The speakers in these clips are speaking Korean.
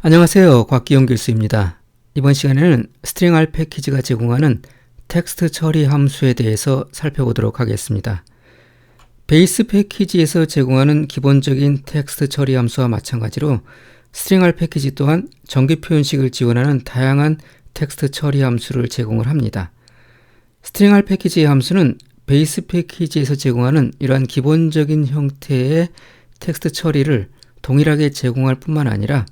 안녕하세요. 곽기영 교수입니다. 이번 시간에는 string 패키지가 제공하는 텍스트 처리 함수에 대해서 살펴보도록 하겠습니다. 베이스 패키지에서 제공하는 기본적인 텍스트 처리 함수와 마찬가지로 string 패키지 또한 정규 표현식을 지원하는 다양한 텍스트 처리 함수를 제공을 합니다. string 패키지의 함수는 베이스 패키지에서 제공하는 이러한 기본적인 형태의 텍스트 처리를 동일하게 제공할 뿐만 아니라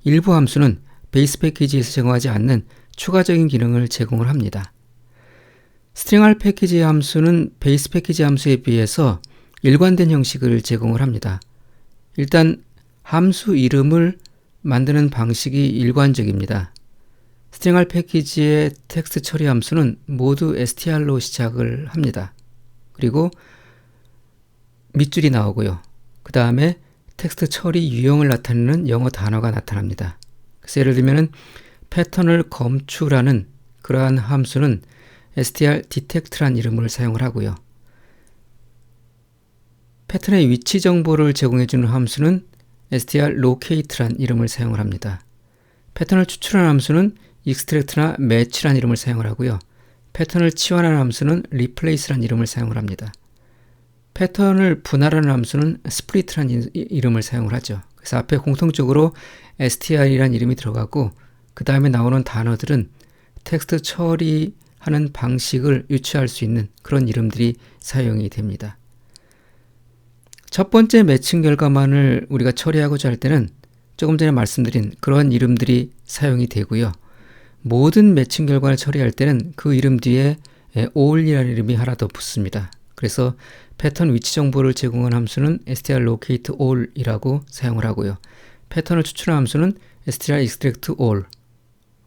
일부 함수는 베이스 패키지에서 제공하지 않는 추가적인 기능을 제공을 합니다. string 패키지 함수는 베이스 패키지 함수에 비해서 일관된 형식을 제공을 합니다. 일단 함수 이름을 만드는 방식이 일관적입니다. string 패키지의 텍스트 처리 함수는 모두 str로 시작을 합니다. 그리고 밑줄이 나오고요. 그 다음에 텍스트 처리 유형을 나타내는 영어 단어가 나타납니다. 그래서 예를 들면 패턴을 검출하는 그러한 함수는 str_detect란 이름을 사용을 하고요. 패턴의 위치 정보를 제공해주는 함수는 strlocate란 이름을 사용을 합니다. 패턴을 추출하는 함수는 extract나 match란 이름을 사용을 하고요. 패턴을 치환하는 함수는 replace란 이름을 사용을 합니다. 패턴을 분할하는 함수는 split라는 이름을 사용을 하죠. 그래서 앞에 공통적으로 str이라는 이름이 들어가고 그 다음에 나오는 단어들은 텍스트 처리하는 방식을 유추할 수 있는 그런 이름들이 사용이 됩니다. 첫 번째 매칭 결과만을 우리가 처리하고자 할 때는 조금 전에 말씀드린 그런 이름들이 사용이 되고요. 모든 매칭 결과를 처리할 때는 그 이름 뒤에 all이라는 이름이 하나 더 붙습니다. 그래서 패턴 위치 정보를 제공한 함수는 strlocateAll이라고 사용을 하고요. 패턴을 추출한 함수는 strextractAll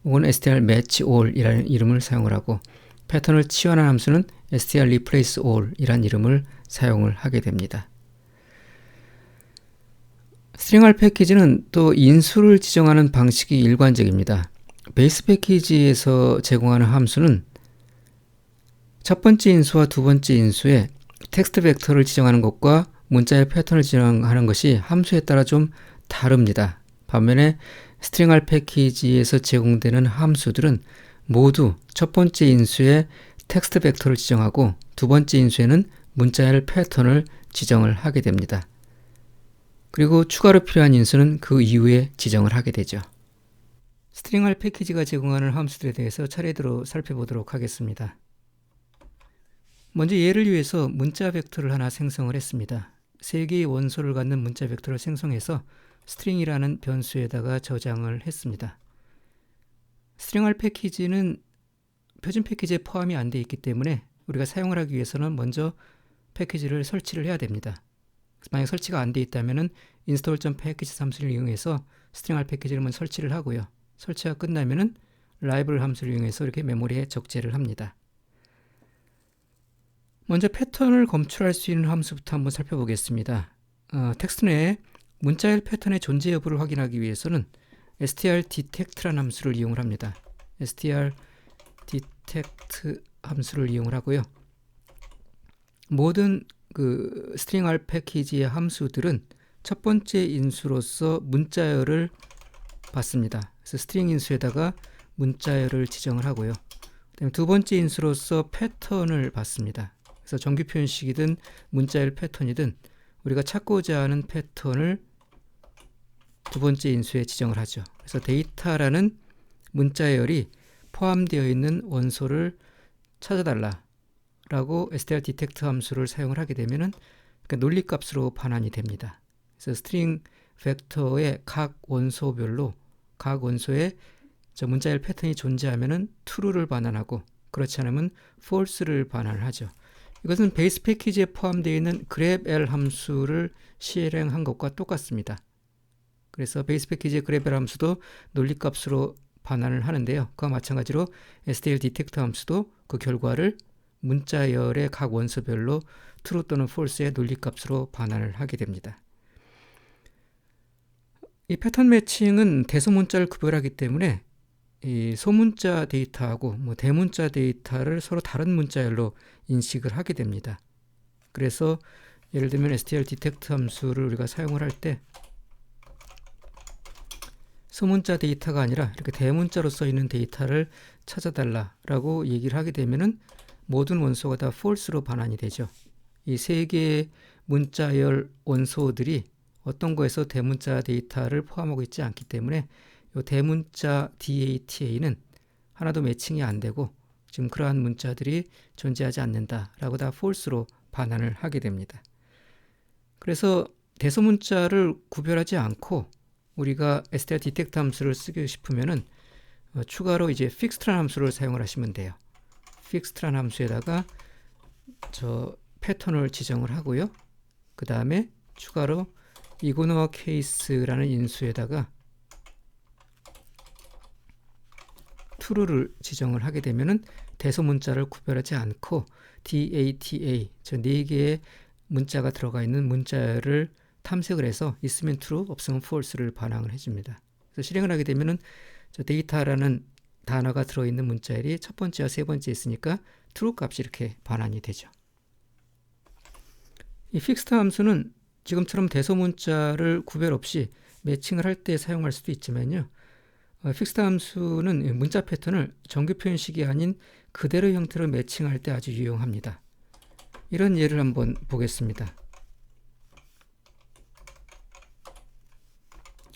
혹은 strmatchAll이라는 이름을 사용을 하고 패턴을 치환한 함수는 strreplaceAll이라는 이름을 사용을 하게 됩니다. string 패키지는 또 인수를 지정하는 방식이 일관적입니다. 베이스 패키지에서 제공하는 함수는 첫 번째 인수와 두 번째 인수에 텍스트 벡터를 지정하는 것과 문자의 패턴을 지정하는 것이 함수에 따라 좀 다릅니다. 반면에 string 패키지에서 제공되는 함수들은 모두 첫 번째 인수에 텍스트 벡터를 지정하고 두 번째 인수에는 문자의 패턴을 지정을 하게 됩니다. 그리고 추가로 필요한 인수는 그 이후에 지정을 하게 되죠. string 패키지가 제공하는 함수들에 대해서 차례대로 살펴보도록 하겠습니다. 먼저 예를 위해서 문자 벡터를 하나 생성을 했습니다. 3개의 원소를 갖는 문자 벡터를 생성해서 string이라는 변수에다가 저장을 했습니다. string 패키지는 표준 패키지에 포함이 안 되어 있기 때문에 우리가 사용을 하기 위해서는 먼저 패키지를 설치를 해야 됩니다. 만약 설치가 안 되어 있다면 install.package 함수를 이용해서 string 패키지를 먼저 설치를 하고요. 설치가 끝나면 library 함수를 이용해서 이렇게 메모리에 적재를 합니다. 먼저 패턴을 검출할 수 있는 함수부터 한번 살펴보겠습니다. 텍스트 내에 문자열 패턴의 존재 여부를 확인하기 위해서는 str_detect라는 함수를 이용을 합니다. str_detect 함수를 이용을 하고요. 모든 string 패키지의 함수들은 첫 번째 인수로서 문자열을 받습니다. 그래서 string 인수에다가 문자열을 지정을 하고요. 그다음에 두 번째 인수로서 패턴을 받습니다. 그래서 정규 표현식이든 문자열 패턴이든 우리가 찾고자 하는 패턴을 두 번째 인수에 지정을 하죠. 그래서 데이터라는 문자열이 포함되어 있는 원소를 찾아달라 라고 str_detect 함수를 사용을 하게 되면 논리값으로 반환이 됩니다. 그래서 스트링 벡터의 각 원소별로 각 원소에 문자열 패턴이 존재하면 true를 반환하고 그렇지 않으면 false를 반환을 하죠. 이것은 베이스 패키지에 포함되어 있는 grepl 함수를 실행한 것과 똑같습니다. 그래서 베이스 패키지의 grepl 함수도 논리값으로 반환을 하는데요. 그와 마찬가지로 str_detect 함수도 그 결과를 문자열의 각 원소별로 true 또는 false의 논리값으로 반환을 하게 됩니다. 이 패턴 매칭은 대소문자를 구별하기 때문에 이 소문자 데이터하고 대문자 데이터를 서로 다른 문자열로 인식을 하게 됩니다. 그래서 예를 들면 str_detect 함수를 우리가 사용을 할 때 소문자 데이터가 아니라 이렇게 대문자로 써 있는 데이터를 찾아달라라고 얘기를 하게 되면은 모든 원소가 다 false로 반환이 되죠. 이 세 개의 문자열 원소들이 어떤 거에서 대문자 데이터를 포함하고 있지 않기 때문에 이 대문자 DATA는 하나도 매칭이 안 되고 지금 그러한 문자들이 존재하지 않는다라고 다 false로 반환을 하게 됩니다. 그래서 대소문자를 구별하지 않고 우리가 str detect 함수를 쓰고 싶으면은 추가로 이제 fixed라는 함수를 사용을 하시면 돼요. fixed라는 함수에다가 저 패턴을 지정을 하고요. 그 다음에 추가로 이그노어 케이스라는 인수에다가 true를 지정을 하게 되면은 대소문자를 구별하지 않고 DATA 저 4개의 문자가 들어가 있는 문자를 탐색을 해서 있으면 true, 없으면 false를 반항을 해줍니다. 그래서 실행을 하게 되면은 저 데이터라는 단어가 들어있는 문자열이 첫 번째와 세 번째 있으니까 true 값이 이렇게 반환이 되죠. 이 fixed 함수는 지금처럼 대소문자를 구별 없이 매칭을 할 때 사용할 수도 있지만요. fixed 함수는 문자 패턴을 정규 표현식이 아닌 그대로 형태로 매칭할 때 아주 유용합니다. 이런 예를 한번 보겠습니다.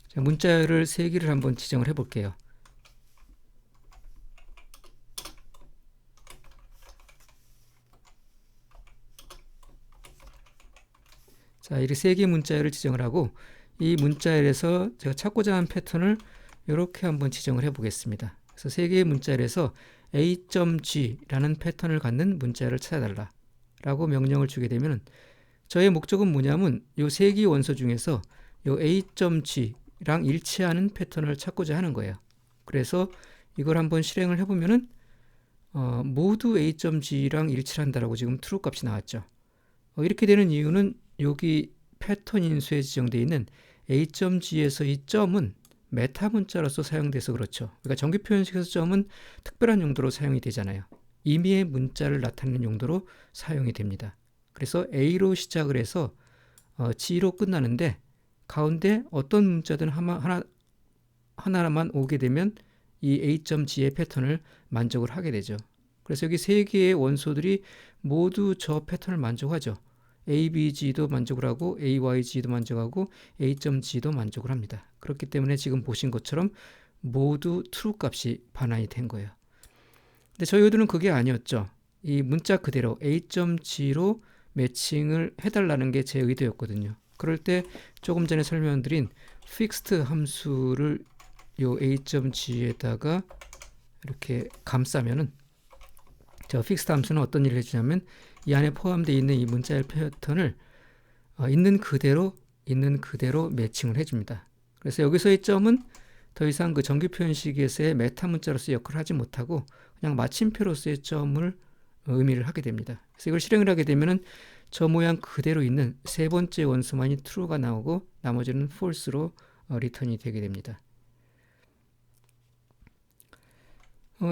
자, 문자열을 3개를 한번 지정을 해볼게요. 자, 이렇게 3개 문자열을 지정을 하고 이 문자열에서 제가 찾고자 하는 패턴을 이렇게 한번 지정을 해 보겠습니다. 그래서 3개의 문자열에서 a.g라는 패턴을 갖는 문자열을 찾아달라 라고 명령을 주게 되면 저의 목적은 뭐냐면 이 3개 원소 중에서 이 a.g랑 일치하는 패턴을 찾고자 하는 거예요. 그래서 이걸 한번 실행을 해보면은 모두 a.g랑 일치를 한다라고 지금 true 값이 나왔죠. 이렇게 되는 이유는 여기 패턴 인수에 지정되어 있는 a.g에서 이 점은 메타 문자로서 사용돼서 그렇죠. 그러니까 정규 표현식에서 점은 특별한 용도로 사용이 되잖아요. 임의의 문자를 나타내는 용도로 사용이 됩니다. 그래서 a로 시작을 해서 g로 끝나는데 가운데 어떤 문자든 하나만 오게 되면 이 a.g의 패턴을 만족을 하게 되죠. 그래서 여기 3개의 원소들이 모두 저 패턴을 만족하죠. ABG도 만족을 하고 AYG도 만족하고 A.G도 만족을 합니다. 그렇기 때문에 지금 보신 것처럼 모두 true 값이 반환이 된 거예요. 근데 저희 의도는 그게 아니었죠. 이 문자 그대로 A.G로 매칭을 해달라는 게 제 의도였거든요. 그럴 때 조금 전에 설명드린 fixed 함수를 요 A.G에다가 이렇게 감싸면은 저 fixed 함수는 어떤 일을 해주냐면 이 안에 포함되어 있는 이 문자열 패턴을 있는 그대로 매칭을 해줍니다. 그래서 여기서의 점은 더 이상 그 정규 표현식에서의 메타 문자로서의 역할을 하지 못하고 그냥 마침표로서의 점을 의미를 하게 됩니다. 그래서 이걸 실행을 하게 되면은 저 모양 그대로 있는 세 번째 원소만이 true가 나오고 나머지는 false로 리턴이 되게 됩니다.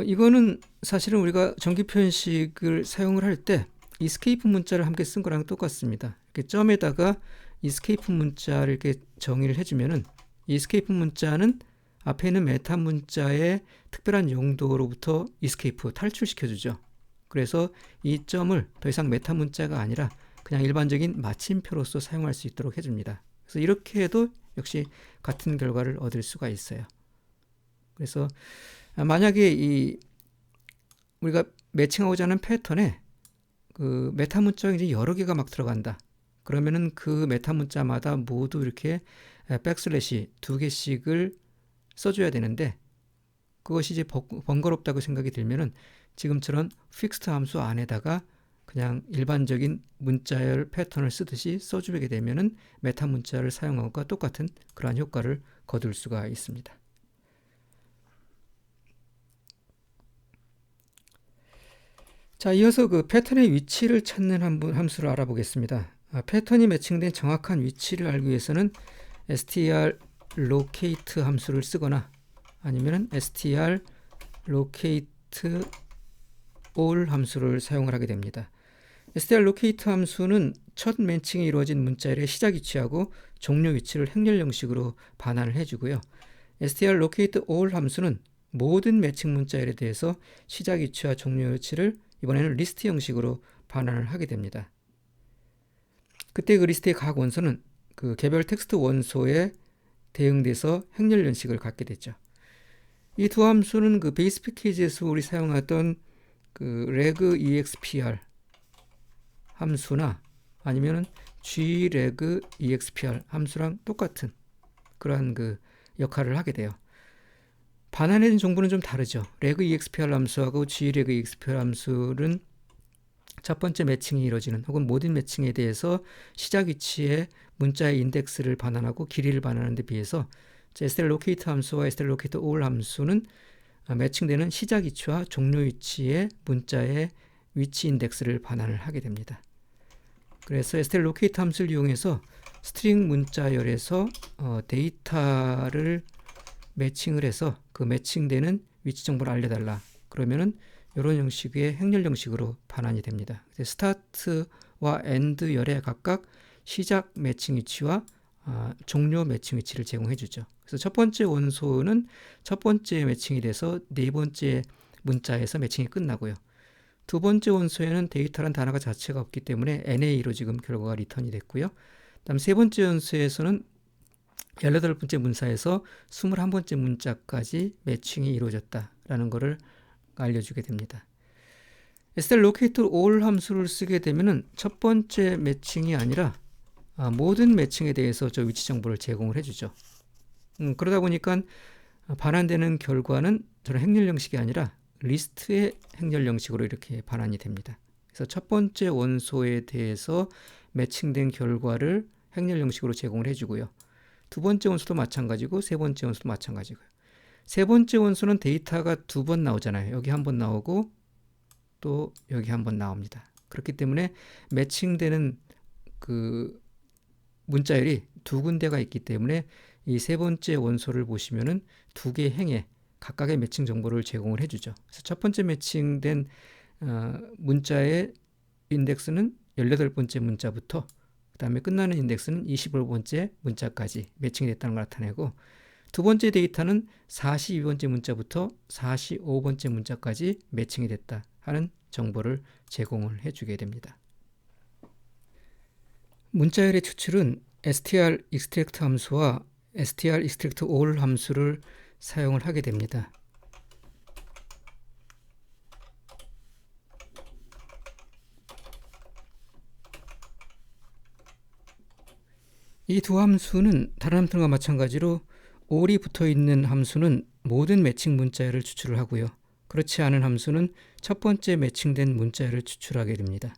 이거는 사실은 우리가 정규 표현식을 사용을 할 때 escape 문자를 함께 쓴 거랑 똑같습니다. 이렇게 점에다가 escape 문자를 이렇게 정의를 해주면은 escape 문자는 앞에 있는 메타 문자의 특별한 용도로부터 escape 탈출시켜주죠. 그래서 이 점을 더 이상 메타 문자가 아니라 그냥 일반적인 마침표로서 사용할 수 있도록 해줍니다. 그래서 이렇게 해도 역시 같은 결과를 얻을 수가 있어요. 그래서 만약에 우리가 매칭하고자 하는 패턴에 그 메타 문자가 이제 여러 개가 막 들어간다. 그러면은 그 메타 문자마다 모두 이렇게 백슬래시 2개씩을 써줘야 되는데 그것이 이제 번거롭다고 생각이 들면은 지금처럼 fixed 함수 안에다가 그냥 일반적인 문자열 패턴을 쓰듯이 써주게 되면은 메타 문자를 사용한 것과 똑같은 그러한 효과를 거둘 수가 있습니다. 자, 이어서 그 패턴의 위치를 찾는 함수를 알아보겠습니다. 패턴이 매칭된 정확한 위치를 알기 위해서는 strlocate 함수를 쓰거나 아니면 strlocate all 함수를 사용을 하게 됩니다. strlocate 함수는 첫 매칭이 이루어진 문자열의 시작 위치하고 종료 위치를 행렬 형식으로 반환을 해주고요. str locate all 함수는 모든 매칭 문자열에 대해서 시작 위치와 종료 위치를 이번에는 리스트 형식으로 반환을 하게 됩니다. 그때 그 리스트의 각 원소는 그 개별 텍스트 원소에 대응돼서 행렬 연식을 갖게 됐죠. 이 두 함수는 그 베이스 패키지에서 우리 사용하던 그 regexpr 함수나 아니면은 gregexpr 함수랑 똑같은 그러한 그 역할을 하게 돼요. 반환해진 정보는 좀 다르죠. regexpr 함수하고 gregexpr 함수는 첫 번째 매칭이 이루어지는 혹은 모든 매칭에 대해서 시작 위치에 문자의 인덱스를 반환하고 길이를 반환하는 데 비해서 strlocate 함수와 strlocate all 함수는 매칭되는 시작 위치와 종료 위치에 문자의 위치 인덱스를 반환을 하게 됩니다. 그래서 strlocate 함수를 이용해서 스트링 문자열에서 데이터를 매칭을 해서 그 매칭되는 위치 정보를 알려달라. 그러면은 이런 형식의 행렬 형식으로 반환이 됩니다. 스타트와 엔드 열에 각각 시작 매칭 위치와 종료 매칭 위치를 제공해 주죠. 그래서 첫 번째 원소는 첫 번째 매칭이 돼서 네 번째 문자에서 매칭이 끝나고요. 두 번째 원소에는 데이터란 단어가 자체가 없기 때문에 NA로 지금 결과가 리턴이 됐고요. 다음 세 번째 원소에서는 18번째 문자에서 21번째 문자까지 매칭이 이루어졌다라는 것을 알려주게 됩니다. strlocate all 함수를 쓰게 되면은 첫 번째 매칭이 아니라 모든 매칭에 대해서 저 위치 정보를 제공을 해주죠. 그러다 보니까 반환되는 결과는 저런 행렬 형식이 아니라 리스트의 행렬 형식으로 이렇게 반환이 됩니다. 그래서 첫 번째 원소에 대해서 매칭된 결과를 행렬 형식으로 제공을 해주고요. 두 번째 원소도 마찬가지고 세 번째 원소도 마찬가지고요. 세 번째 원소는 데이터가 두 번 나오잖아요. 여기 한 번 나오고 또 여기 한 번 나옵니다. 그렇기 때문에 매칭되는 그 문자열이 두 군데가 있기 때문에 이 세 번째 원소를 보시면은 두 개의 행에 각각의 매칭 정보를 제공을 해주죠. 그래서 첫 번째 매칭된 문자의 인덱스는 18번째 문자부터 그 다음에 끝나는 인덱스는 25번째 문자까지 매칭이 됐다는 걸 나타내고 두 번째 데이터는 42번째 문자부터 45번째 문자까지 매칭이 됐다 하는 정보를 제공을 해주게 됩니다. 문자열의 추출은 str extract 함수와 str extract all 함수를 사용을 하게 됩니다. 이 두 함수는 다른 함수와 마찬가지로 all이 붙어 있는 함수는 모든 매칭 문자열을 추출을 하고요. 그렇지 않은 함수는 첫 번째 매칭된 문자열을 추출하게 됩니다.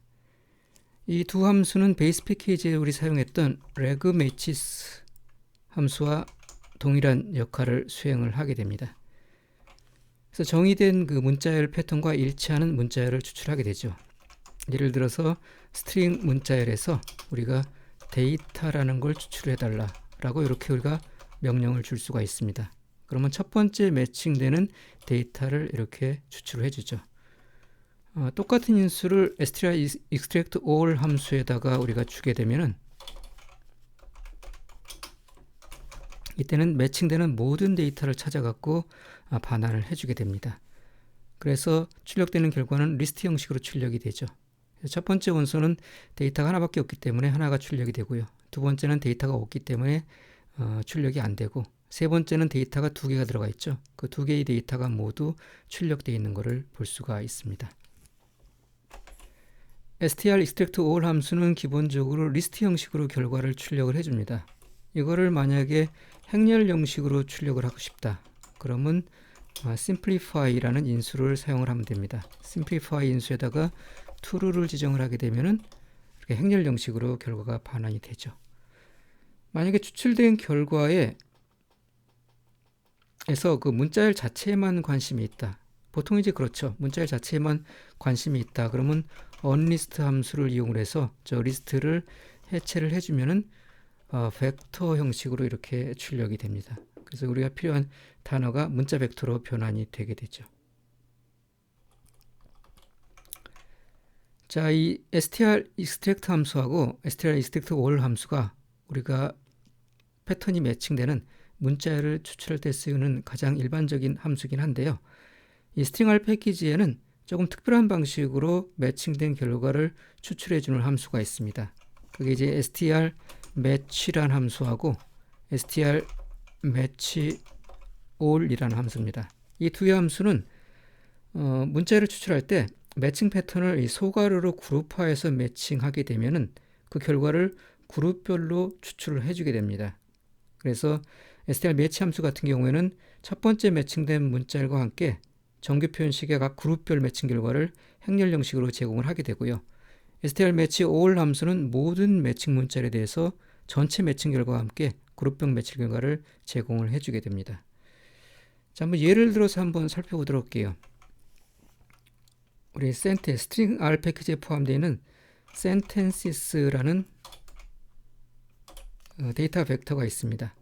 이 두 함수는 베이스 패키지에 우리 사용했던 regmatches 함수와 동일한 역할을 수행을 하게 됩니다. 그래서 정의된 그 문자열 패턴과 일치하는 문자열을 추출하게 되죠. 예를 들어서 스트링 문자열에서 우리가 데이터라는 걸 추출해달라 라고 이렇게 우리가 명령을 줄 수가 있습니다. 그러면 첫 번째 매칭되는 데이터를 이렇게 추출해 주죠. 똑같은 인수를 str extract all 함수에다가 우리가 주게 되면은 이때는 매칭되는 모든 데이터를 찾아갖고 반환을 해주게 됩니다. 그래서 출력되는 결과는 리스트 형식으로 출력이 되죠. 첫 번째 원소는 데이터가 하나밖에 없기 때문에 하나가 출력이 되고요. 두 번째는 데이터가 없기 때문에 출력이 안 되고 세 번째는 데이터가 두 개가 들어가 있죠. 그 두 개의 데이터가 모두 출력되어 있는 것을 볼 수가 있습니다. str extract all 함수는 기본적으로 리스트 형식으로 결과를 출력을 해줍니다. 이거를 만약에 행렬 형식으로 출력을 하고 싶다. 그러면 simplify라는 인수를 사용을 하면 됩니다. simplify 인수에다가 true를 지정을 하게 되면은 이렇게 행렬 형식으로 결과가 반환이 되죠. 만약에 추출된 결과에 에서 그 문자열 자체에만 관심이 있다. 보통 이제 그렇죠. 문자열 자체에만 관심이 있다. 그러면 onList 함수를 이용을 해서 저 리스트를 해체를 해주면은 벡터 형식으로 이렇게 출력이 됩니다. 그래서 우리가 필요한 단어가 문자 벡터로 변환이 되게 되죠. 자, 이 str extract 함수하고 str extract all 함수가 우리가 패턴이 매칭되는 문자열을 추출할 때 쓰이는 가장 일반적인 함수긴 한데요. 이 string_r 패키지에는 조금 특별한 방식으로 매칭된 결과를 추출해주는 함수가 있습니다. 그게 이제 str_match라는 함수하고 str_match_all이라는 함수입니다. 이 두 함수는 문자열을 추출할 때 매칭 패턴을 이 소가로로 그룹화해서 매칭하게 되면은 그 결과를 그룹별로 추출을 해주게 됩니다. 그래서 str_match 함수 같은 경우에는 첫 번째 매칭된 문자열과 함께 정규 표현식의 각 그룹별 매칭 결과를 행렬 형식으로 제공을 하게 되고요. str_match_all 함수는 모든 매칭 문자열에 대해서 전체 매칭 결과와 함께 그룹별 매칭 결과를 제공을 해주게 됩니다. 자, 한번 예를 들어서 한번 살펴보도록 할게요. 우리 string_r 패키지에 포함되어 있는 sentences라는 데이터 벡터가 있습니다.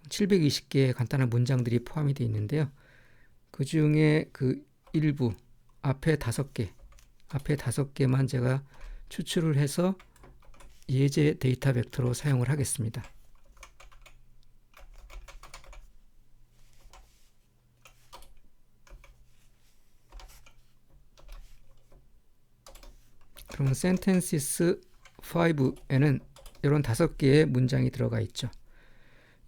720개의 간단한 문장들이 포함이 되어 있는데요. 그 중에 그 일부 앞에 5개만 제가 추출을 해서 예제 데이터 벡터로 사용을 하겠습니다. 그러면 sentences 5에는 이런 5개의 문장이 들어가 있죠.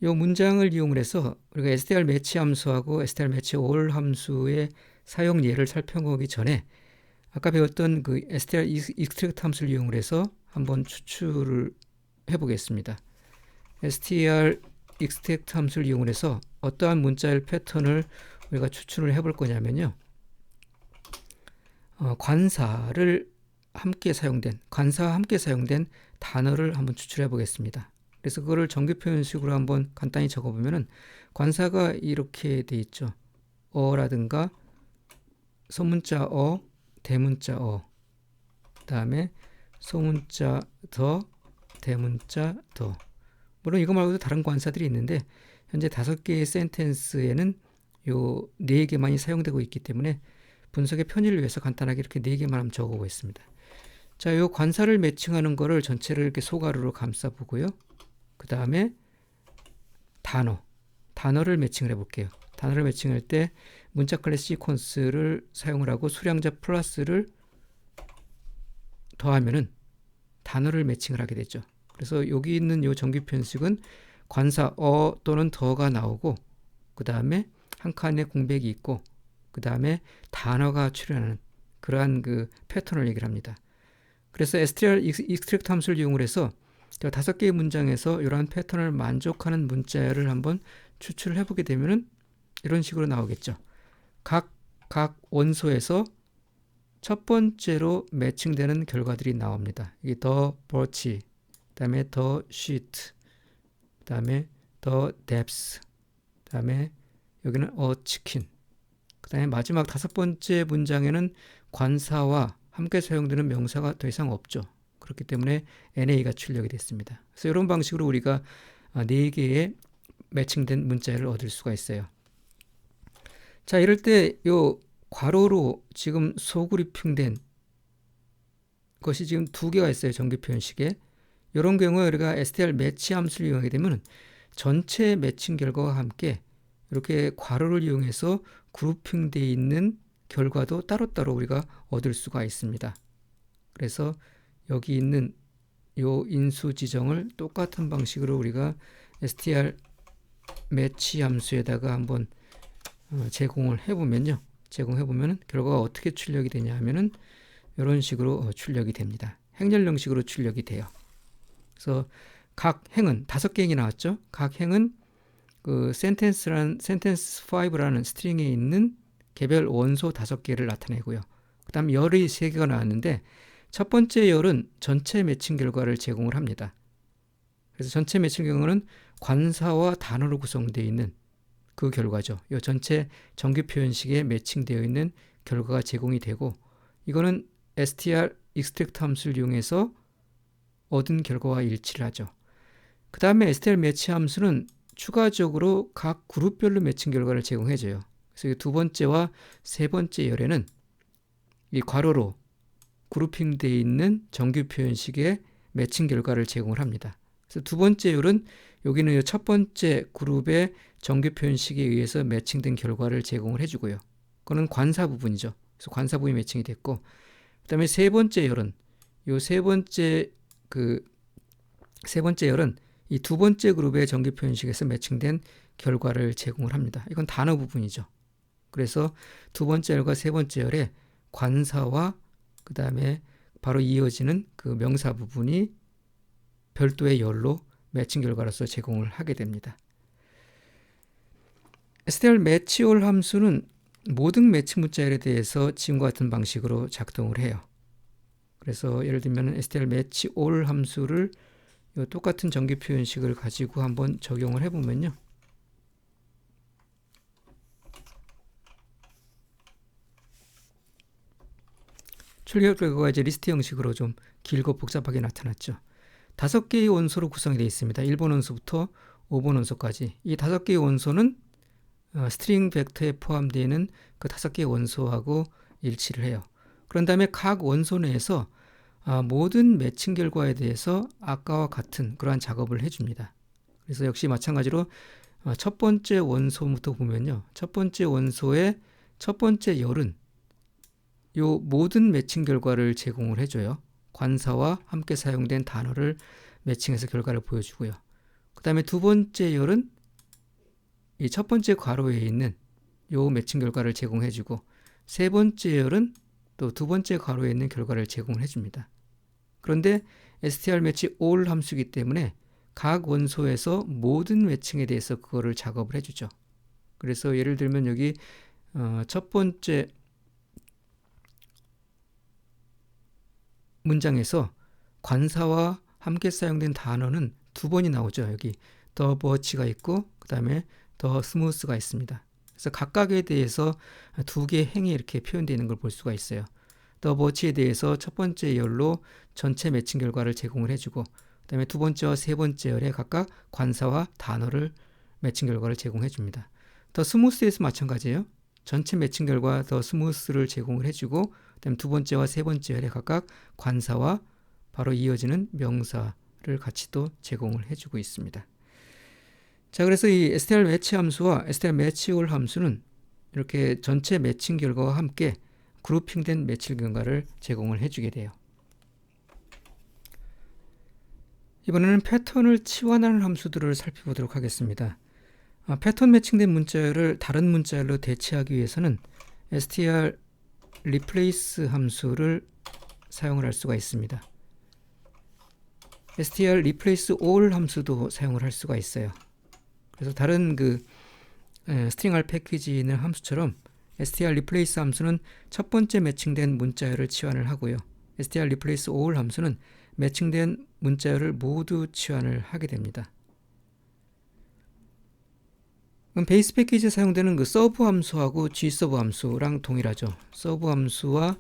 이 문장을 이용을 해서 우리가 str_match 함수하고 str_match_all 함수의 사용 예를 살펴보기 전에 아까 배웠던 그 str_extract 함수를 이용을 해서 한번 추출을 해보겠습니다. str_extract 함수를 이용을 해서 어떠한 문자열 패턴을 우리가 추출을 해볼 거냐면요. 관사와 함께 사용된 단어를 한번 추출해 보겠습니다. 그래서 그거를 정규 표현식으로 한번 간단히 적어보면은 관사가 이렇게 돼 있죠. 어라든가 소문자 어, 대문자 어, 그 다음에 소문자 더, 대문자 더. 물론 이거 말고도 다른 관사들이 있는데 현재 5개의 센텐스에는 요 4개만이 사용되고 있기 때문에 분석의 편의를 위해서 간단하게 이렇게 4개만 한번 적어보겠습니다. 자, 요 관사를 매칭하는 거를 전체를 이렇게 소가로로 감싸 보고요. 그 다음에 단어를 매칭을 해볼게요. 단어를 매칭할 때 문자 클래스 시퀀스를 사용을 하고 수량자 플러스를 더하면은 단어를 매칭을 하게 되죠. 그래서 여기 있는 요 정규 표현식은 관사 어 또는 더가 나오고 그 다음에 한 칸에 공백이 있고 그 다음에 단어가 출현하는 그러한 그 패턴을 얘기를 합니다. 그래서 str_extract 함수를 이용을 해서 5개의 문장에서 이러한 패턴을 만족하는 문자열을 한번 추출을 해보게 되면은 이런 식으로 나오겠죠. 각 원소에서 첫 번째로 매칭되는 결과들이 나옵니다. 이게 the birch, 그 다음에 the sheet, 그 다음에 the depth, 그 다음에 여기는 a chicken, 그 다음에 마지막 5번째 문장에는 관사와 함께 사용되는 명사가 더 이상 없죠. 그렇기 때문에 NA가 출력이 됐습니다. 그래서 이런 방식으로 우리가 4개의 매칭된 문자열을 얻을 수가 있어요. 자, 이럴 때 요 괄호로 지금 소그룹핑된 것이 지금 2개가 있어요. 정규 표현식에. 이런 경우에 우리가 str_match 함수를 이용하게 되면 전체 매칭 결과와 함께 이렇게 괄호를 이용해서 그룹핑되어 있는 결과도 따로따로 우리가 얻을 수가 있습니다. 그래서 여기 있는 요 인수 지정을 똑같은 방식으로 우리가 str_match 함수에다가 한번 제공을 해보면요. 제공해보면 결과가 어떻게 출력이 되냐 하면은 이런 식으로 출력이 됩니다. 행렬 형식으로 출력이 돼요. 그래서 각 행은 5개 행이 나왔죠. 각 행은 그 sentence 5라는 스트링에 있는 개별 원소 5개를 나타내고요. 그 다음 열이 3개가 나왔는데 첫 번째 열은 전체 매칭 결과를 제공을 합니다. 그래서 전체 매칭 결과는 관사와 단어로 구성되어 있는 그 결과죠. 이 전체 정규 표현식에 매칭되어 있는 결과가 제공이 되고 이거는 str_extract 함수를 이용해서 얻은 결과와 일치를 하죠. 그 다음에 str_match 함수는 추가적으로 각 그룹별로 매칭 결과를 제공해줘요. 그래서 2번째와 3번째 열에는 이 괄호로 그룹핑되어 있는 정규 표현식의 매칭 결과를 제공을 합니다. 그래서 2번째 열은 여기는 이 첫 번째 그룹의 정규 표현식에 의해서 매칭된 결과를 제공을 해주고요. 그거는 관사 부분이죠. 그래서 관사 부분이 매칭이 됐고, 그다음에 세 번째 열은 이 세 번째 열은 이 두 번째 그룹의 정규 표현식에서 매칭된 결과를 제공을 합니다. 이건 단어 부분이죠. 그래서 두 번째 열과 세 번째 열의 관사와 그 다음에 바로 이어지는 그 명사 부분이 별도의 열로 매칭 결과로서 제공을 하게 됩니다. STR 매치올 함수는 모든 매칭 문자열에 대해서 지금과 같은 방식으로 작동을 해요. 그래서 예를 들면 STR 매치올 함수를 이 똑같은 정규 표현식을 가지고 한번 적용을 해보면요. 출력 결과가 이제 리스트 형식으로 좀 길고 복잡하게 나타났죠. 5개의 원소로 구성이 되어 있습니다. 1번 원소부터 5번 원소까지. 이 5개의 원소는 스트링 벡터에 포함되어 있는 그 5개의 원소하고 일치를 해요. 그런 다음에 각 원소 내에서 모든 매칭 결과에 대해서 아까와 같은 그러한 작업을 해줍니다. 그래서 역시 마찬가지로 첫 번째 원소부터 보면요. 첫 번째 원소의 첫 번째 열은 요 모든 매칭 결과를 제공을 해줘요. 관사와 함께 사용된 단어를 매칭해서 결과를 보여주고요. 그 다음에 두 번째 열은 이 첫 번째 괄호에 있는 요 매칭 결과를 제공해주고, 세 번째 열은 또 두 번째 괄호에 있는 결과를 제공을 해줍니다. 그런데 str 매치 all 함수이기 때문에 각 원소에서 모든 매칭에 대해서 그거를 작업을 해주죠. 그래서 예를 들면 여기 첫 번째 문장에서 관사와 함께 사용된 단어는 두 번이 나오죠. 여기 the birch가 있고 그 다음에 the smooth가 있습니다. 그래서 각각에 대해서 두 개의 행이 이렇게 표현되어 있는 걸 볼 수가 있어요. the birch에 대해서 첫 번째 열로 전체 매칭 결과를 제공을 해주고, 그 다음에 두 번째와 세 번째 열에 각각 관사와 단어를 매칭 결과를 제공해 줍니다. the smooth에서 마찬가지예요. 전체 매칭 결과 the smooth를 제공을 해주고, 그다음 두 번째와 세 번째 열에 각각 관사와 바로 이어지는 명사를 같이 또 제공을 해주고 있습니다. 자, 그래서 이 str 매치 함수와 str 매치 올 함수는 이렇게 전체 매칭 결과와 함께 그룹핑된 매칭 결과를 제공을 해주게 돼요. 이번에는 패턴을 치환하는 함수들을 살펴보도록 하겠습니다. 패턴 매칭된 문자열을 다른 문자열로 대체하기 위해서는 str replace 함수를 사용을 할 수가 있습니다. str replace all 함수도 사용을 할 수가 있어요. 그래서 다른 스트링 R 패키지에 있는 함수처럼 str replace 함수는 첫 번째 매칭된 문자열을 치환을 하고요. str replace all 함수는 매칭된 문자열을 모두 치환을 하게 됩니다. 그럼 베이스 패키지에 사용되는 그 서브 함수하고 gServe 함수랑 동일하죠. 서브 함수와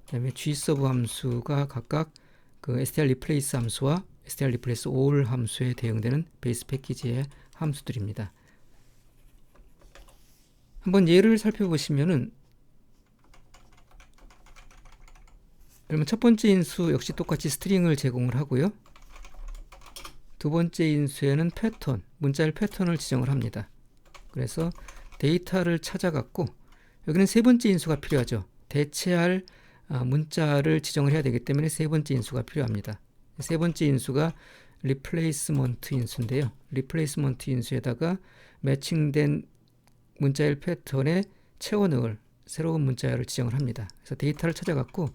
그다음에 gServe 함수가 각각 그 str replace 함수와 str replace all 함수에 대응되는 베이스 패키지의 함수들입니다. 한번 예를 살펴보시면은, 그러면 첫 번째 인수 역시 똑같이 스트링을 제공을 하고요. 두 번째 인수에는 패턴, 문자열 패턴을 지정을 합니다. 그래서 데이터를 찾아갖고 여기는 세 번째 인수가 필요하죠. 대체할 문자를 지정을 해야 되기 때문에 세 번째 인수가 필요합니다. 세 번째 인수가 replacement 인수인데요. replacement 인수에다가 매칭된 문자열 패턴에 채워 넣을 새로운 문자열을 지정을 합니다. 그래서 데이터를 찾아갖고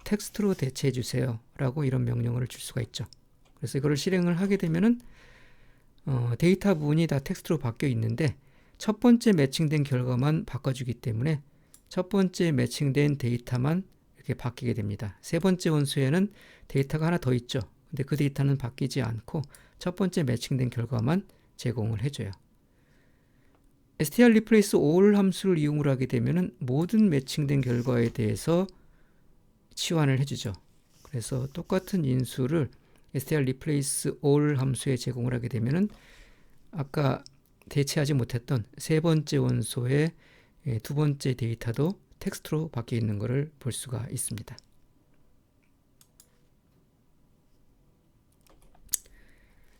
텍스트로 대체해 주세요 라고 이런 명령어를 줄 수가 있죠. 그래서 이거를 실행을 하게 되면은 데이터 부분이 다 텍스트로 바뀌어 있는데 첫 번째 매칭된 결과만 바꿔주기 때문에 첫 번째 매칭된 데이터만 이렇게 바뀌게 됩니다. 세 번째 원소에는 데이터가 하나 더 있죠. 근데 그 데이터는 바뀌지 않고 첫 번째 매칭된 결과만 제공을 해줘요. str replace all 함수를 이용을 하게 되면은 모든 매칭된 결과에 대해서 치환을 해주죠. 그래서 똑같은 인수를 str replace all 함수에 제공을 하게 되면은 아까 대체하지 못했던 세 번째 원소의 두 번째 데이터도 텍스트로 바뀌어 있는 것을 볼 수가 있습니다.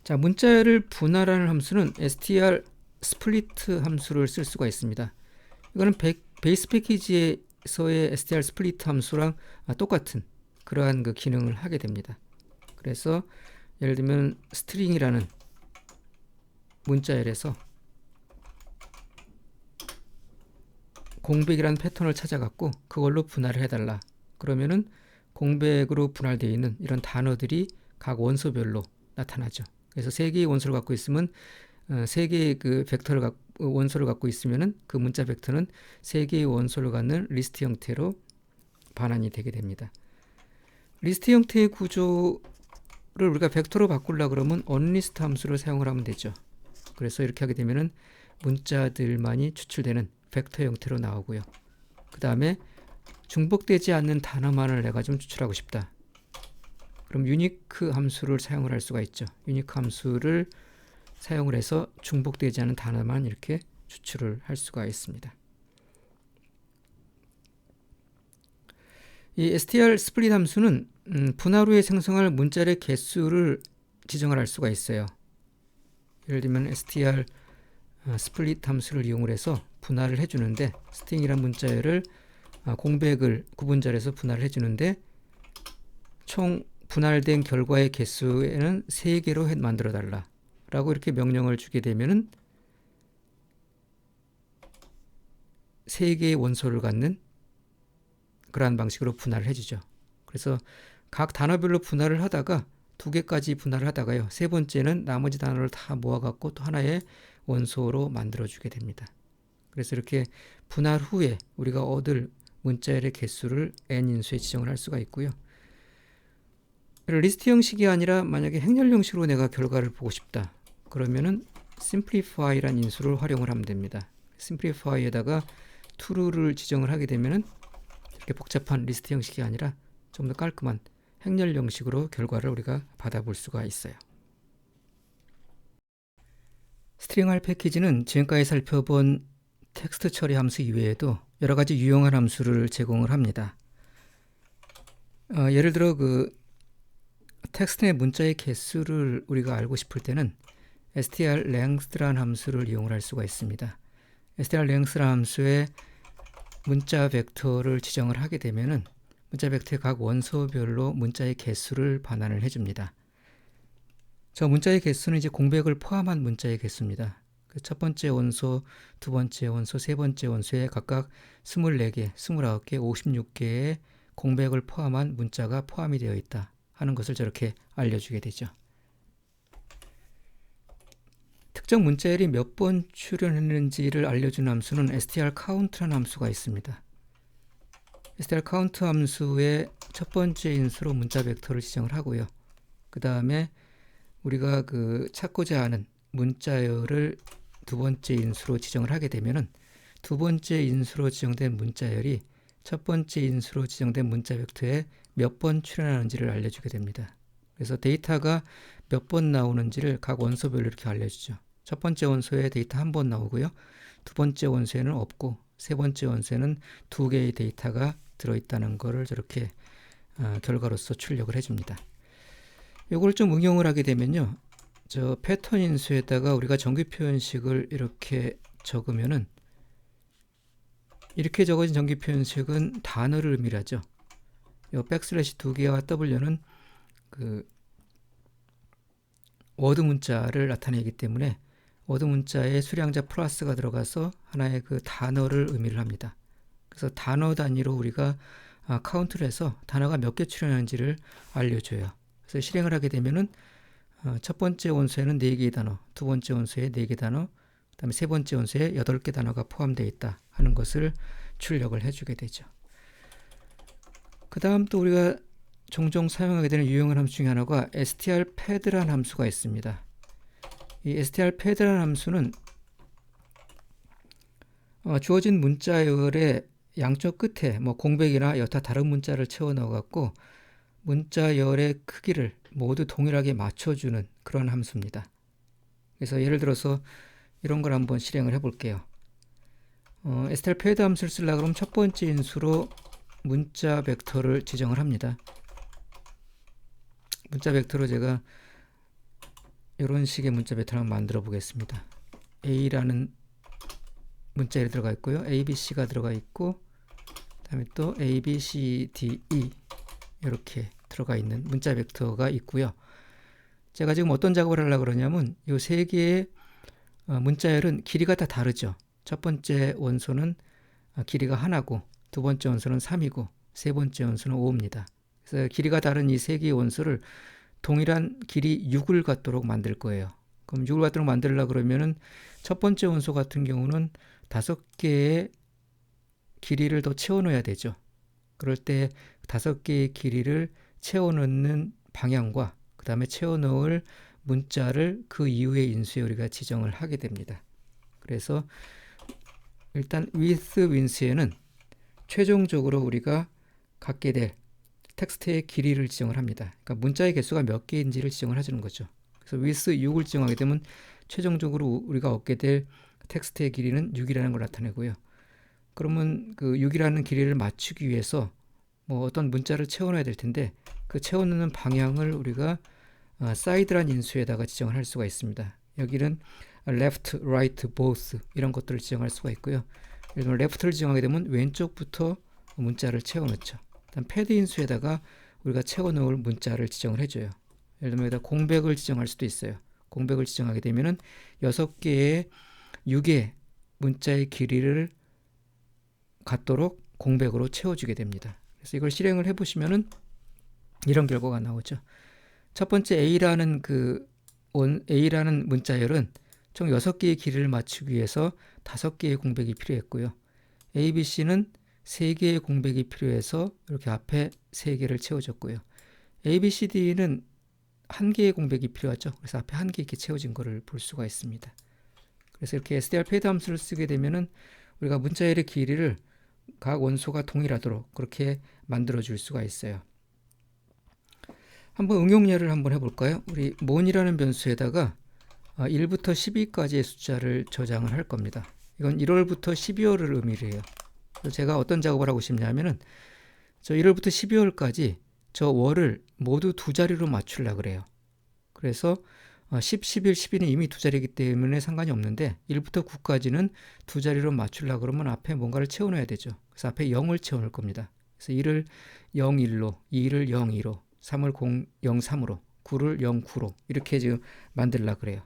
자, 문자열을 분할하는 함수는 str 스플리트 함수를 쓸 수가 있습니다. 이거는 베이스 패키지에서의 str 스플리트 함수랑 똑같은 그러한 그 기능을 하게 됩니다. 그래서 예를 들면 스트링이라는 문자열에서 공백이라는 패턴을 찾아갖고 그걸로 분할을 해달라. 그러면은 공백으로 분할되어 있는 이런 단어들이 각 원소별로 나타나죠. 그래서 세 개의 원소를 갖고 있으면 세 개의 그 벡터를 원소를 갖고 있으면은 그 문자 벡터는 세 개의 원소를 갖는 리스트 형태로 반환이 되게 됩니다. 리스트 형태의 구조를 우리가 벡터로 바꾸려 그러면 onList 함수를 사용을 하면 되죠. 그래서 이렇게 하게 되면은 문자들만이 추출되는 벡터 형태로 나오고요. 그 다음에 중복되지 않는 단어만을 내가 좀 추출하고 싶다. 그럼 유니크 함수를 사용을 할 수가 있죠. 유니크 함수를 사용을 해서 중복되지 않은 단어만 이렇게 추출을 할 수가 있습니다. 이 str 스플릿 함수는 분할 후에 생성할 문자의 개수를 지정을 할 수가 있어요. 예를 들면 str 스플릿 함수를 이용을 해서 분할을 해주는데 스트링이란 문자열을 공백을 구분절에서 분할을 해주는데 총 분할된 결과의 개수에는 3개로 만들어 달라 라고 이렇게 명령을 주게 되면은 3개의 원소를 갖는 그러한 방식으로 분할을 해주죠. 그래서 각 단어별로 분할을 하다가 2개까지 분할을 하다가요. 세 번째는 나머지 단어를 다 모아갖고 또 하나의 원소로 만들어주게 됩니다. 그래서 이렇게 분할 후에 우리가 얻을 문자열의 개수를 n인수에 지정을 할 수가 있고요. 리스트 형식이 아니라 만약에 행렬 형식으로 내가 결과를 보고 싶다. 그러면은 simplify란 인수를 활용을 하면 됩니다. simplify에다가 true를 지정을 하게 되면은 이렇게 복잡한 리스트 형식이 아니라 좀 더 깔끔한 행렬 형식으로 결과를 우리가 받아볼 수가 있어요. 스트링R 패키지는 지금까지 살펴본 텍스트 처리 함수 이외에도 여러 가지 유용한 함수를 제공을 합니다. 예를 들어 그 텍스트 내 문자의 개수를 우리가 알고 싶을 때는 strlength라는 함수를 이용을 할 수가 있습니다. strlength라는 함수에 문자 벡터를 지정을 하게 되면은 문자 벡터의 각 원소별로 문자의 개수를 반환을 해줍니다. 저 문자의 개수는 이제 공백을 포함한 문자의 개수입니다. 첫 번째 원소, 두 번째 원소, 세 번째 원소에 각각 24개, 29개, 56개의 공백을 포함한 문자가 포함이 되어 있다 하는 것을 저렇게 알려주게 되죠. 특정 문자열이 몇 번 출현했는지를 알려주는 함수는 strcount라는 함수가 있습니다. strcount 함수의 첫 번째 인수로 문자 벡터를 지정을 하고요. 그 다음에 우리가 그 찾고자 하는 문자열을 두 번째 인수로 지정을 하게 되면은 두 번째 인수로 지정된 문자열이 첫 번째 인수로 지정된 문자 벡터에 몇 번 출현하는지를 알려주게 됩니다. 그래서 데이터가 몇 번 나오는지를 각 원소별로 이렇게 알려주죠. 첫 번째 원소에 데이터 한 번 나오고요. 두 번째 원소에는 없고 세 번째 원소에는 2개의 데이터가 들어있다는 것을 저렇게 결과로서 출력을 해줍니다. 이걸 좀 응용을 하게 되면요. 저 패턴 인수에다가 우리가 정규 표현식을 이렇게 적으면은 이렇게 적어진 정규 표현식은 단어를 의미하죠. 요 백슬래시 2개와 W는 그 워드 문자를 나타내기 때문에 워드 문자에 수량자 플러스가 들어가서 하나의 그 단어를 의미를 합니다. 그래서 단어 단위로 우리가 카운트를 해서 단어가 몇 개 출현하는지를 알려줘요. 그래서 실행을 하게 되면은 첫 번째 원소에는 4개의 단어, 두 번째 원소에 4개 단어, 그 다음에 세 번째 원소에 8개 단어가 포함되어 있다 하는 것을 출력을 해주게 되죠. 그 다음 또 우리가 종종 사용하게 되는 유용한 함수 중에 하나가 strpad라는 함수가 있습니다. 이 strpad라는 함수는 주어진 문자열의 양쪽 끝에 뭐 공백이나 여타 다른 문자를 채워 넣어 갖고 문자열의 크기를 모두 동일하게 맞춰주는 그런 함수입니다. 그래서 예를 들어서 이런 걸 한번 실행을 해볼게요. strpad 함수를 쓰려고 그러면 첫 번째 인수로 문자 벡터를 지정을 합니다. 문자 벡터로 제가 이런 식의 문자 패턴을 한번 만들어 보겠습니다. A라는 문자열이 들어가 있고요. A, B, C가 들어가 있고 그다음에 또 A, B, C, D, E 이렇게 들어가 있는 문자 벡터가 있고요. 제가 지금 어떤 작업을 하려고 그러냐면 이 세 개의 문자열은 길이가 다 다르죠. 첫 번째 원소는 길이가 하나고 두 번째 원소는 3이고 세 번째 원소는 5입니다. 그래서 길이가 다른 이 세 개의 원소를 동일한 길이 6을 갖도록 만들 거예요. 그럼 6을 갖도록 만들려고 그러면은 첫 번째 원소 같은 경우는 5개의 길이를 더 채워 넣어야 되죠. 그럴 때 5개의 길이를 채워 넣는 방향과 그 다음에 채워 넣을 문자를 그 이후의 인수에 우리가 지정을 하게 됩니다. 그래서 일단 with win수에는 최종적으로 우리가 갖게 될 텍스트의 길이를 지정을 합니다. 그러니까 문자의 개수가 몇 개인지를 지정을 해주는 거죠. 그래서 with 6을 지정하게 되면 최종적으로 우리가 얻게 될 텍스트의 길이는 6이라는 걸 나타내고요. 그러면 그 6이라는 길이를 맞추기 위해서 뭐 어떤 문자를 채워넣어야 될 텐데 그 채워넣는 방향을 우리가 side란 인수에다가 지정을 할 수가 있습니다. 여기는 left, right, both 이런 것들을 지정할 수가 있고요. 예를 들면 left를 지정하게 되면 왼쪽부터 문자를 채워넣죠. 다음 패드 인수에다가 우리가 채워넣을 문자를 지정을 해줘요. 예를 들면 여기다 공백을 지정할 수도 있어요. 공백을 지정하게 되면은 6개의 6의 문자의 길이를 갖도록 공백으로 채워주게 됩니다. 그래서 이걸 실행을 해보시면은 이런 결과가 나오죠. 첫 번째 A라는 A라는 문자열은 총 6개의 길이를 맞추기 위해서 5개의 공백이 필요했고요. A, B, C는 3개의 공백이 필요해서 이렇게 앞에 3개를 채워줬고요. A, B, C, D는 1개의 공백이 필요하죠. 그래서 앞에 1개 이렇게 채워진 것을 볼 수가 있습니다. 그래서 이렇게 str 패드 함수를 쓰게 되면은 우리가 문자열의 길이를 각 원소가 동일하도록 그렇게 만들어 줄 수가 있어요. 한번 응용 예를 한번 해볼까요? 우리 mon이라는 변수에다가 1부터 12까지의 숫자를 저장을 할 겁니다. 이건 1월부터 12월을 의미를 해요. 그래서 제가 어떤 작업을 하고 싶냐면은 저 1월부터 12월까지 저 월을 모두 두 자리로 맞추려고 그래요. 그래서 10, 11, 12는 이미 두 자리이기 때문에 상관이 없는데 1부터 9까지는 두 자리로 맞추려고 그러면 앞에 뭔가를 채워넣어야 되죠. 그래서 앞에 0을 채워넣을 겁니다. 그래서 1을 01로, 2를 02로, 3을 03으로, 9를 09로 이렇게 지금 만들려고 그래요.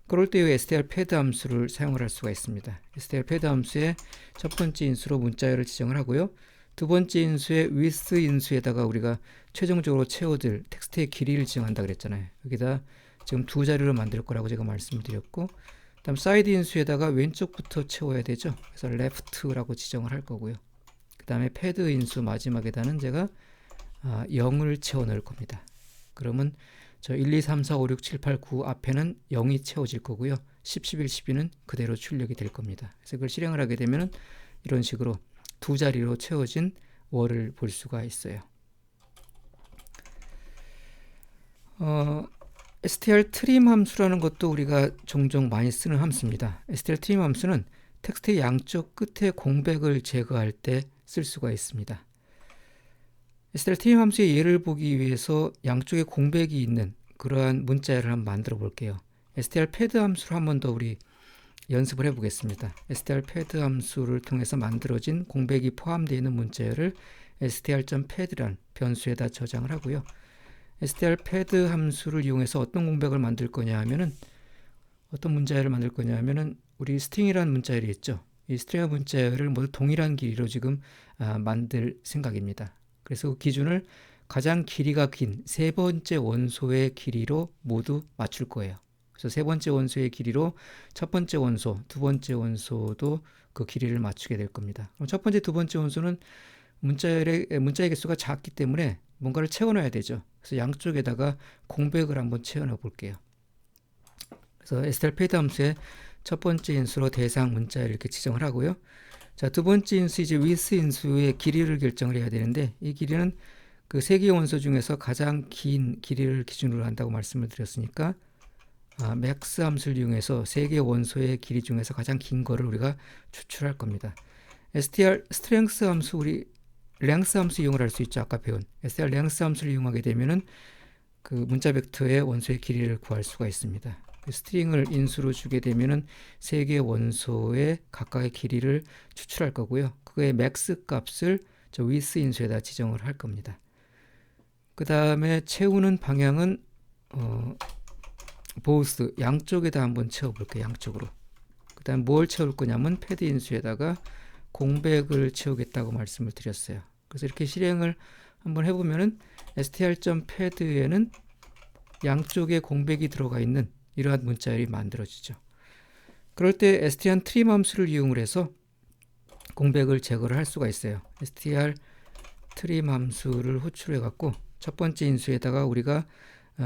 그럴 때 이 str 패드 함수를 사용을 할 수가 있습니다. str 패드 함수의 첫 번째 인수로 문자열을 지정을 하고요. 두 번째 인수의 with 인수에다가 우리가 최종적으로 채워질 텍스트의 길이를 지정한다 그랬잖아요. 여기다 지금 두 자리로 만들 거라고 제가 말씀을 드렸고, 다음 side 인수에다가 왼쪽부터 채워야 되죠. 그래서 left라고 지정을 할 거고요. 그 다음에 패드 인수 마지막에다는 제가 0을 채워 넣을 겁니다. 그러면 저 1, 2, 3, 4, 5, 6, 7, 8, 9 앞에는 0이 채워질 거고요. 10, 11, 12는 그대로 출력이 될 겁니다. 그래서 그걸 실행을 하게 되면 이런 식으로 두 자리로 채워진 월을 볼 수가 있어요. str trim 함수라는 것도 우리가 종종 많이 쓰는 함수입니다. str trim 함수는 텍스트의 양쪽 끝에 공백을 제거할 때 쓸 수가 있습니다. str trim 함수의 예를 보기 위해서 양쪽에 공백이 있는 그러한 문자열을 한번 만들어 볼게요. str 패드 함수를 한 번 더 우리 연습을 해 보겠습니다. str 패드 함수를 통해서 만들어진 공백이 포함되어 있는 문자열을 str.pad란 변수에다 저장을 하고요. str 패드 함수를 이용해서 어떤 공백을 만들 거냐 하면은 어떤 문자열을 만들 거냐 하면은 우리 string이라는 문자열이 있죠. 이 string 문자열을 모두 동일한 길이로 지금 만들 생각입니다. 그래서 그 기준을 가장 길이가 긴 세 번째 원소의 길이로 모두 맞출 거예요. 그래서 세 번째 원소의 길이로 첫 번째 원소, 두 번째 원소도 그 길이를 맞추게 될 겁니다. 그럼 첫 번째, 두 번째 원소는 문자의 개수가 작기 때문에 뭔가를 채워넣어야 되죠. 그래서 양쪽에다가 공백을 한번 채워넣어 볼게요. 그래서 str 패드 함수의 첫 번째 인수로 대상 문자를 이렇게 지정을 하고요. 자, 두 번째 인수 이제 with 인수의 길이를 결정을 해야 되는데 이 길이는 그 세 개의 원소 중에서 가장 긴 길이를 기준으로 한다고 말씀을 드렸으니까 max 함수를 이용해서 세 개의 원소의 길이 중에서 가장 긴 거를 우리가 추출할 겁니다. str strength 함수 우리 length 함수 이용을 할 수 있죠. 아까 배운 str length 함수를 이용하게 되면은 그 문자 벡터의 원소의 길이를 구할 수가 있습니다. 그 스트링을 인수로 주게 되면은 세 개의 원소의 각각의 길이를 추출할 거고요. 그거의 맥스 값을 저 위스 인수에다 지정을 할 겁니다. 그 다음에 채우는 방향은 보스 양쪽에다 한번 채워볼게요. 양쪽으로. 그 다음 뭘 채울 거냐면 패드 인수에다가 공백을 채우겠다고 말씀을 드렸어요. 그래서 이렇게 실행을 한번 해보면은 str.pad에는 양쪽에 공백이 들어가 있는 이러한 문자열이 만들어지죠. 그럴 때 str trim 함수를 이용을 해서 공백을 제거를 할 수가 있어요. str trim 함수를 호출해 갖고 첫 번째 인수에다가 우리가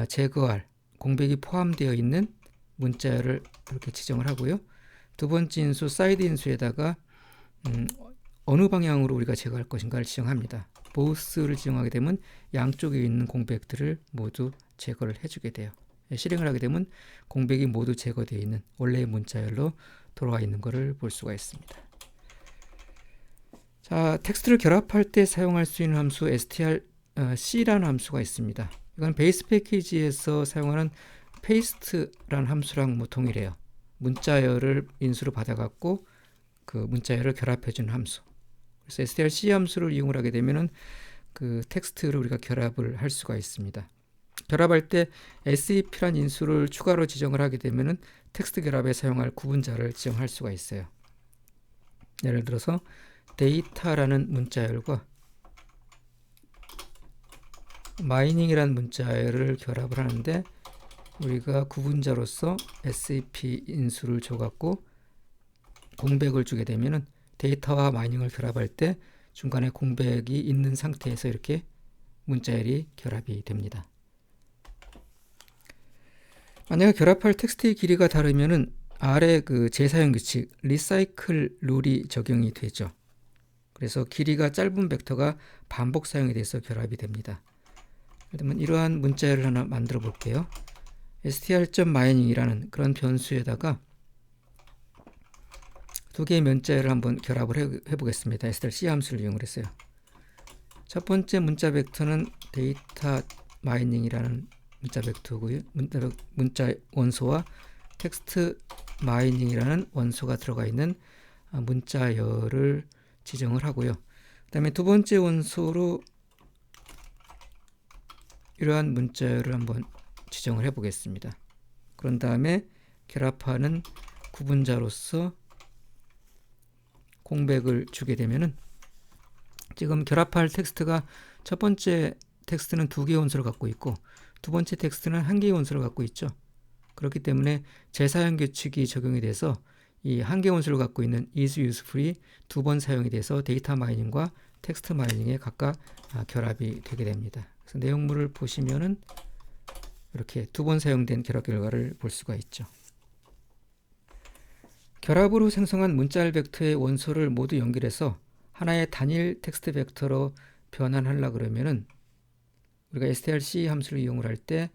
제거할 공백이 포함되어 있는 문자열을 이렇게 지정을 하고요. 두 번째 인수 사이드 인수에다가 어느 방향으로 우리가 제거할 것인가를 지정합니다. 보스를 지정하게 되면 양쪽에 있는 공백들을 모두 제거를 해주게 돼요. 실행을 하게 되면 공백이 모두 제거되어 있는 원래의 문자열로 돌아와 있는 것을 볼 수가 있습니다. 자, 텍스트를 결합할 때 사용할 수 있는 함수 strc라는 함수가 있습니다. 이건 베이스 패키지에서 사용하는 paste라는 함수랑 동일해요. 문자열을 인수로 받아갖고 그 문자열을 결합해주는 함수. 그래서 strc 함수를 이용을 하게 되면은 그 텍스트를 우리가 결합을 할 수가 있습니다. 결합할 때 sep라는 인수를 추가로 지정을 하게 되면은 텍스트 결합에 사용할 구분자를 지정할 수가 있어요. 예를 들어서 데이터라는 문자열과 마이닝이라는 문자열을 결합을 하는데 우리가 구분자로서 sep 인수를 줘갖고 공백을 주게 되면은 데이터와 마이닝을 결합할 때 중간에 공백이 있는 상태에서 이렇게 문자열이 결합이 됩니다. 만약에 결합할 텍스트의 길이가 다르면은 아래 그 재사용 규칙 리사이클 룰이 적용이 되죠. 그래서 길이가 짧은 벡터가 반복 사용이 돼서 결합이 됩니다. 그러면 이러한 문자열을 하나 만들어 볼게요. str.mining이라는 그런 변수에다가 두 개의 문자열을 한번 결합을 해보겠습니다. strc 함수를 이용을 했어요. 첫 번째 문자 벡터는 데이터 마이닝이라는 문자 벡터고요. 문자 원소와 텍스트 마이닝이라는 원소가 들어가 있는 문자열을 지정을 하고요. 그 다음에 두 번째 원소로 이러한 문자열을 한번 지정을 해보겠습니다. 그런 다음에 결합하는 구분자로서 공백을 주게 되면은 지금 결합할 텍스트가 첫 번째 텍스트는 두 개의 원소를 갖고 있고 두 번째 텍스트는 한 개의 원소를 갖고 있죠. 그렇기 때문에 재사용 규칙이 적용이 돼서 이 한 개의 원소를 갖고 있는 is usefully 두 번 사용이 돼서 데이터 마이닝과 텍스트 마이닝에 각각 결합이 되게 됩니다. 그래서 내용물을 보시면은 이렇게 두 번 사용된 결합 결과를 볼 수가 있죠. 결합으로 생성한 문자열 벡터의 원소를 모두 연결해서 하나의 단일 텍스트 벡터로 변환하려고 그러면은 우리가 strc 함수를 이용을 할 때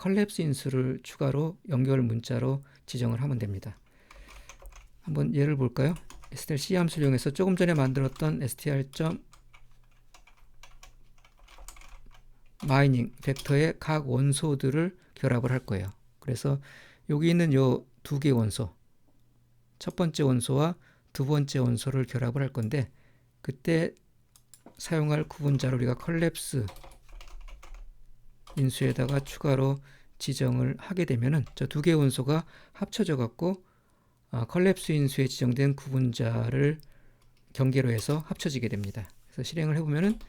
collapse 인수를 추가로 연결 문자로 지정을 하면 됩니다. 한번 예를 볼까요? strc 함수를 이용해서 조금 전에 만들었던 str.mining 벡터의 각 원소들을 결합을 할 거예요. 그래서 여기 있는 요 두 개의 원소, 첫 번째 원소와 두 번째 원소를 결합을 할 건데 그때 사용할 구분자를 우리가 collapse 인수에다가 추가로 지정을 하게 되면은 저 두 개의 원소가 합쳐져 갖고 컬랩스 인수에 지정된 구분자를 경계로 해서 합쳐지게 됩니다. 그래서 실행을 해보면은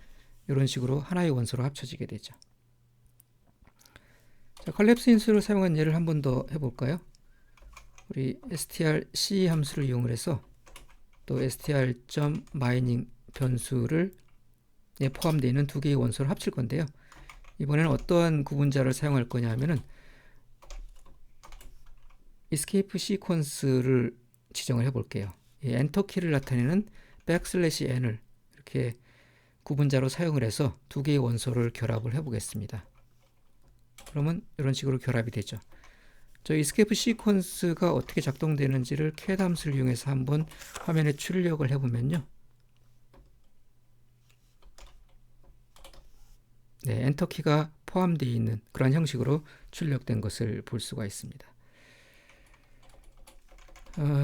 이런 식으로 하나의 원소로 합쳐지게 되죠. 자, 컬랩스 인수를 사용한 예를 한 번 더 해볼까요? 우리 strc 함수를 이용을 해서 또 str.mining 변수를 포함되어 있는 두 개의 원소를 합칠 건데요. 이번에는 어떠한 구분자를 사용할 거냐 하면은 escape sequence를 지정을 해 볼게요. 이 엔터 키를 나타내는 \n을 이렇게 구분자로 사용을 해서 두 개의 원소를 결합을 해 보겠습니다. 그러면 이런 식으로 결합이 되죠. 저 escape sequence가 어떻게 작동되는지를 cat 함수를 이용해서 한번 화면에 출력을 해 보면요. 네, 엔터 키가 포함되어 있는 그런 형식으로 출력된 것을 볼 수가 있습니다.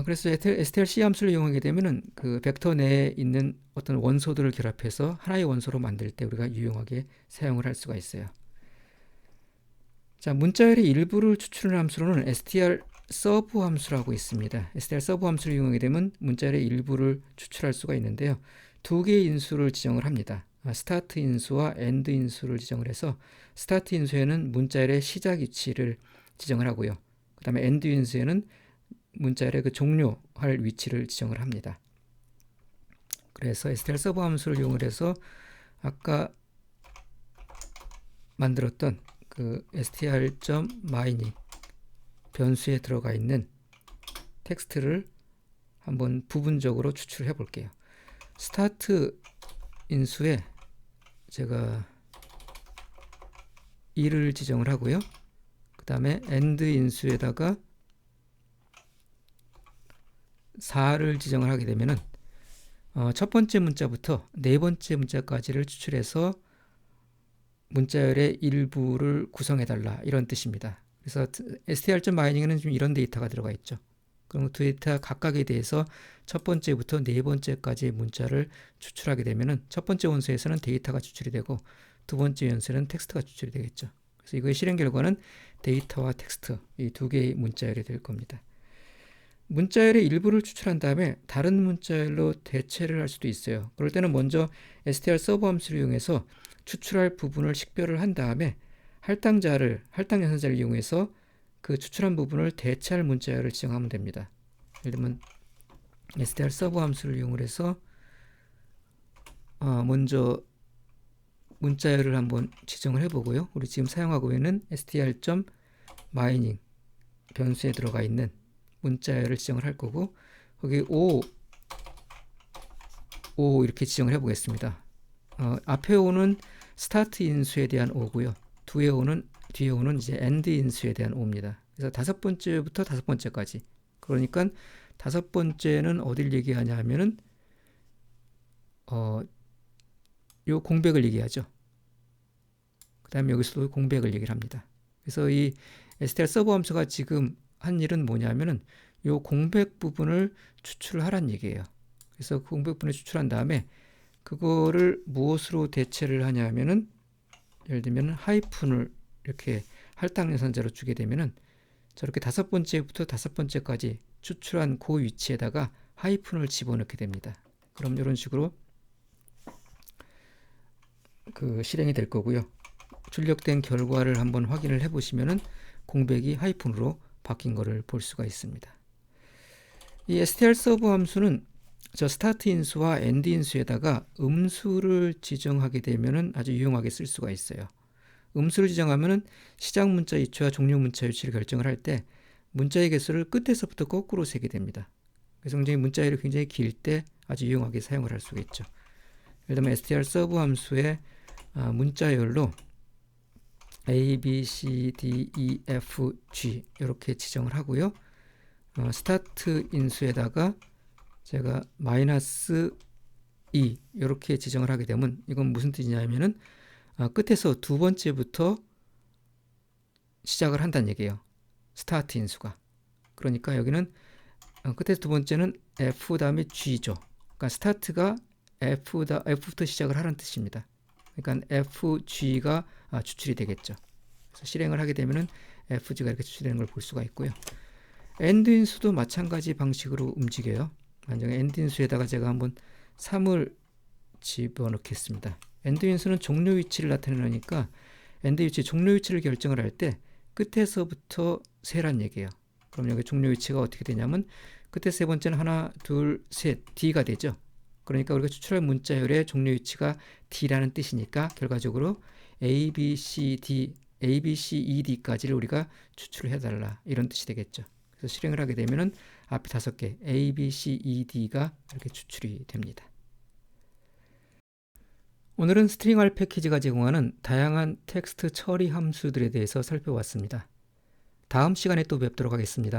그래서 strc 함수를 이용하게 되면은 그 벡터 내에 있는 어떤 원소들을 결합해서 하나의 원소로 만들 때 우리가 유용하게 사용을 할 수가 있어요. 자, 문자열의 일부를 추출하는 함수로는 strSUB 함수라고 있습니다. strSUB 함수를 이용하게 되면 문자열의 일부를 추출할 수가 있는데요. 두 개의 인수를 지정을 합니다. 스타트 인수와 엔드 인수를 지정을 해서 스타트 인수에는 문자열의 시작 위치를 지정을 하고요. 그 다음에 엔드 인수에는 문자열의 그 종료할 위치를 지정을 합니다. 그래서 strSUB 함수를 이용을 해서 아까 만들었던 그 str.mining 변수에 들어가 있는 텍스트를 한번 부분적으로 추출해 볼게요. 스타트 인수에 제가 2를 지정을 하고요. 그 다음에 end 인수에다가 4를 지정을 하게 되면은 첫 번째 문자부터 네 번째 문자까지를 추출해서 문자열의 일부를 구성해 달라 이런 뜻입니다. 그래서 str.mining에는 좀 이런 데이터가 들어가 있죠. 그럼 두 데이터 각각에 대해서 첫 번째부터 네 번째까지의 문자를 추출하게 되면은 첫 번째 원소에서는 데이터가 추출이 되고 두 번째 원소에는 텍스트가 추출이 되겠죠. 그래서 이거의 실행 결과는 데이터와 텍스트 이 두 개의 문자열이 될 겁니다. 문자열의 일부를 추출한 다음에 다른 문자열로 대체를 할 수도 있어요. 그럴 때는 먼저 strSUB 함수를 이용해서 추출할 부분을 식별을 한 다음에 할당 연산자를 이용해서 그 추출한 부분을 대체할 문자열을 지정하면 됩니다. 예를 들면 strSUB 함수를 이용해서 먼저 문자열을 한번 지정을 해보고요. 우리 지금 사용하고 있는 str.mining 변수에 들어가 있는 문자열을 지정을 할 거고 거기 5 이렇게 지정을 해보겠습니다. 앞에 5는 스타트 인수에 대한 5고요. 뒤에 5는 이제 엔드 인수에 대한 5입니다. 그래서 다섯 번째부터 다섯 번째까지. 그러니까 다섯 번째는 어딜 얘기하냐 하면은 요 공백을 얘기하죠. 그 다음에 여기서도 공백을 얘기를 합니다. 그래서 이 strSUB 함수가 지금 한 일은 뭐냐면은 요 공백 부분을 추출을 하란 얘기예요. 그래서 그 공백 부분을 추출한 다음에 그거를 무엇으로 대체를 하냐 하면은 예를 들면 하이픈을 이렇게 할당 연산자로 주게 되면은 저렇게 다섯 번째부터 다섯 번째까지 추출한 그 위치에다가 하이픈을 집어넣게 됩니다. 그럼 이런 식으로 그 실행이 될 거고요. 출력된 결과를 한번 확인을 해 보시면은 공백이 하이픈으로 바뀐 것을 볼 수가 있습니다. 이 strSUB 함수는 저 스타트 인수와 엔드 인수에다가 음수를 지정하게 되면은 아주 유용하게 쓸 수가 있어요. 음수를 지정하면은 시작 문자 위치와 종료 문자 위치를 결정을 할 때 문자의 개수를 끝에서부터 거꾸로 세게 됩니다. 그래서 굉장히 문자열이 굉장히 길 때 아주 유용하게 사용을 할 수가 있죠. 예를 들면 strSUB 함수의 문자열로 A, B, C, D, E, F, G 이렇게 지정을 하고요. 스타트 인수에다가 제가 마이너스 2 이렇게 지정을 하게 되면 이건 무슨 뜻이냐면은 끝에서 두 번째부터 시작을 한다는 얘기예요. 스타트 인수가. 그러니까 여기는 끝에서 두 번째는 F 다음에 G죠. 그러니까 스타트가 F부터 시작을 하라는 뜻입니다. 그러니까 FG가 추출이 되겠죠. 그래서 실행을 하게 되면은 FG가 이렇게 추출되는 걸 볼 수가 있고요. 엔드 인수도 마찬가지 방식으로 움직여요. 만약에 엔드 인수에다가 제가 한번 3을 집어넣겠습니다. 엔드 인수는 종료 위치를 나타내니까 엔드 위치, 종료 위치를 결정을 할 때 끝에서부터 세란 얘기예요. 그럼 여기 종료 위치가 어떻게 되냐면 끝에 세 번째는 하나, 둘, 셋, D가 되죠. 그러니까 우리가 추출할 문자열의 종료 위치가 D라는 뜻이니까 결과적으로 A, B, C, E, D까지를 우리가 추출을 해달라 이런 뜻이 되겠죠. 그래서 실행을 하게 되면은 앞에 5개 A, B, C, E, D가 이렇게 추출이 됩니다. 오늘은 스트링R 패키지가 제공하는 다양한 텍스트 처리 함수들에 대해서 살펴봤습니다. 다음 시간에 또 뵙도록 하겠습니다.